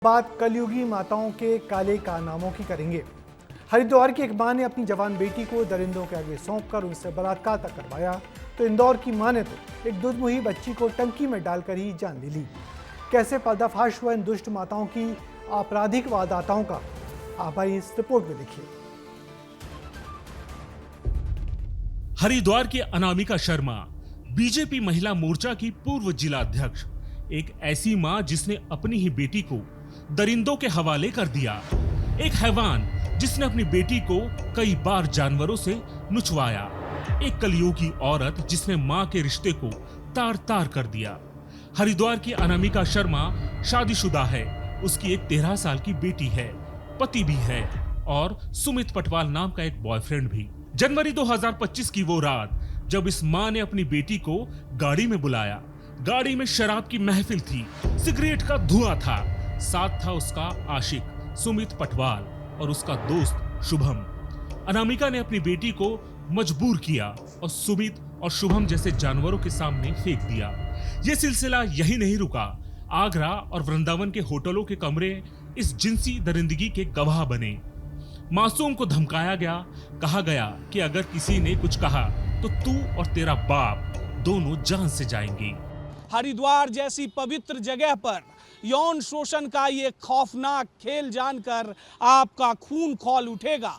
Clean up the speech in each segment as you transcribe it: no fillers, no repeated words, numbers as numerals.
बात कलयुगी माताओं के काले कारनामों की करेंगे। हरिद्वार की एक मां ने अपनी जवान बेटी को दरिंदों के आगे सौंपकर उनसे बलात्कार तक करवाया, तो इंदौर की मां ने तो एक दुधमुही बच्ची को टंकी में डालकर ही जान ले ली। कैसे पर्दाफाश हुआ इन दुष्ट माताओं की आपराधिक वारदातों का, आप आइए इस रिपोर्ट में देखिए। हरिद्वार के अनामिका शर्मा बीजेपी महिला मोर्चा की पूर्व जिला अध्यक्ष, एक ऐसी मां जिसने अपनी ही बेटी को दरिंदों के हवाले कर दिया। एक हैवान जिसने अपनी बेटी को कई बार जानवरों से नुचवाया। एक कलयुगी औरत जिसने मां के रिश्ते को तार तार कर दिया। हरिद्वार की अनामिका शर्मा शादीशुदा है। उसकी एक 13 साल की बेटी है, पति भी है और सुमित पटवाल नाम का एक बॉयफ्रेंड भी। जनवरी 2025 की वो रात जब इस मां ने अपनी बेटी को गाड़ी में बुलाया। गाड़ी में शराब की महफिल थी, सिगरेट का धुआं था, साथ था उसका आशिक सुमित पटवाल और उसका दोस्त शुभम। अनामिका ने अपनी बेटी को मजबूर किया और सुमित और शुभम जैसे जानवरों के सामने फेंक दिया। ये सिलसिला यही नहीं रुका। आगरा और वृंदावन के होटलों के कमरे इस जिनसी दरिंदगी के गवाह बने। मासूम को धमकाया गया, कहा गया कि अगर किसी ने कुछ कहा तो तू और तेरा बाप दोनों जान से जाएंगे। हरिद्वार जैसी पवित्र जगह पर यौन शोषण का ये खौफनाक खेल जानकर आपका खून खौल उठेगा।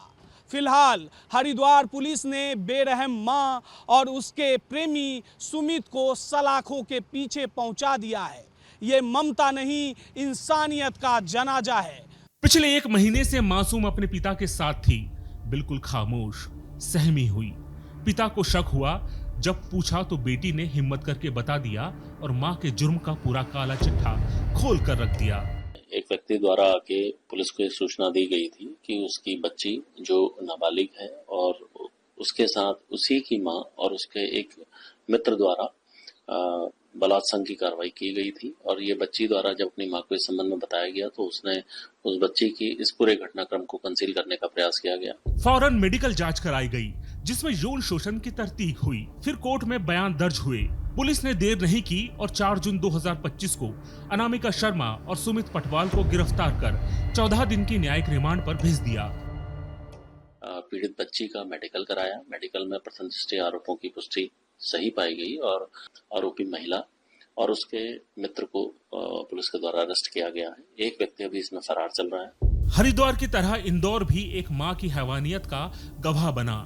फिलहाल हरिद्वार पुलिस ने बेरहम मां और उसके प्रेमी सुमित को सलाखों के पीछे पहुंचा दिया है। ये ममता नहीं, इंसानियत का जनाजा है। पिछले 1 महीने से मासूम अपने पिता के साथ थी, बिल्कुल खामोश, सहमी हुई। पिता को शक हुआ। जब पूछा तो बेटी ने हिम्मत करके बता दिया और मां के जुर्म का पूरा काला चिट्ठा खोल कर रख दिया। एक व्यक्ति द्वारा आके पुलिस को सूचना दी गई थी कि उसकी बच्ची जो नाबालिग है और उसके साथ उसी की मां और उसके एक मित्र द्वारा बलात्संग की कार्रवाई की गई थी। और ये बच्ची द्वारा जब अपनी मां को इस संबंध में बताया गया तो उसने उस बच्ची की इस पूरे घटनाक्रम को कंसील करने का प्रयास किया गया। फौरन मेडिकल जांच कराई गई जिसमें यौन शोषण की तरतीब हुई। फिर कोर्ट में बयान दर्ज हुए। पुलिस ने देर नहीं की और 4 जून 2025 को अनामिका शर्मा और सुमित पटवाल को गिरफ्तार कर 14 दिन की न्यायिक रिमांड पर भेज दिया। पीड़ित बच्ची का मेडिकल कराया। मेडिकल में प्रथम दृष्टया आरोपों की पुष्टि सही पाई गई और आरोपी महिला और उसके मित्र को पुलिस के द्वारा अरेस्ट किया गया है। एक व्यक्ति अभी इसमें फरार चल रहा है। हरिद्वार की तरह इंदौर भी एक मां की हैवानियत का गवाह बना।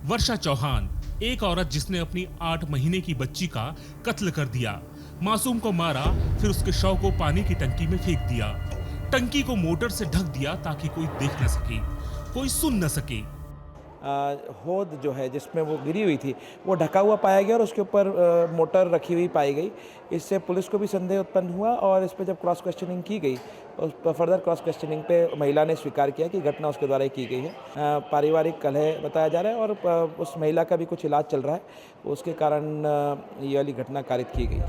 वर्षा चौहान, एक औरत जिसने अपनी 8 महीने की बच्ची का कत्ल कर दिया। मासूम को मारा, फिर उसके शव को पानी की टंकी में फेंक दिया। टंकी को मोटर से ढक दिया ताकि कोई देख न सके, कोई सुन न सके। होद जो है जिसमें वो गिरी हुई थी वो ढका हुआ पाया गया और उसके ऊपर मोटर रखी हुई पाई गई। इससे पुलिस को भी संदेह उत्पन्न हुआ और इस पर जब क्रॉस क्वेश्चनिंग की गई, उस पर फर्दर क्रॉस क्वेश्चनिंग पे महिला ने स्वीकार किया कि घटना उसके द्वारा ही की गई है। पारिवारिक कलह बताया जा रहा है और उस महिला का भी कुछ इलाज चल रहा है, उसके कारण ये वाली घटना कारित की गई।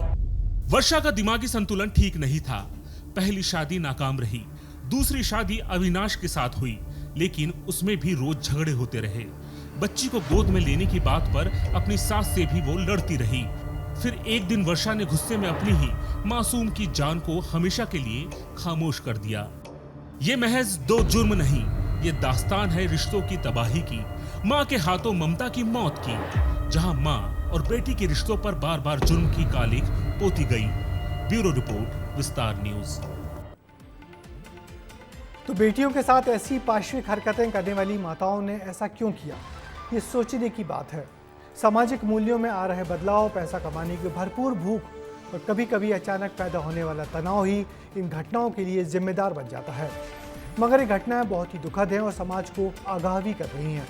वर्षा का दिमागी संतुलन ठीक नहीं था। पहली शादी नाकाम रही, दूसरी शादी अविनाश के साथ हुई, लेकिन उसमें भी रोज झगड़े होते रहे। बच्ची को गोद में लेने की बात पर अपनी सास से भी वो लड़ती रही। फिर एक दिन वर्षा ने गुस्से में अपनी ही मासूम की जान को हमेशा के लिए खामोश कर दिया। ये महज 2 जुर्म नहीं, ये दास्तान है रिश्तों की तबाही की, माँ के हाथों ममता की मौत की, जहाँ माँ और बेटी के रिश्तों पर बार बार जुर्म की कालिख पोती गई। ब्यूरो रिपोर्ट, विस्तार न्यूज। तो बेटियों के साथ ऐसी पाशविक हरकतें करने वाली माताओं ने ऐसा क्यों किया, ये सोचने की बात है। सामाजिक मूल्यों में आ रहे बदलाव, पैसा कमाने की भरपूर भूख और कभी कभी अचानक पैदा होने वाला तनाव ही इन घटनाओं के लिए जिम्मेदार बन जाता है। मगर ये घटनाएं बहुत ही दुखद हैं और समाज को आगाह भी कर रही हैं।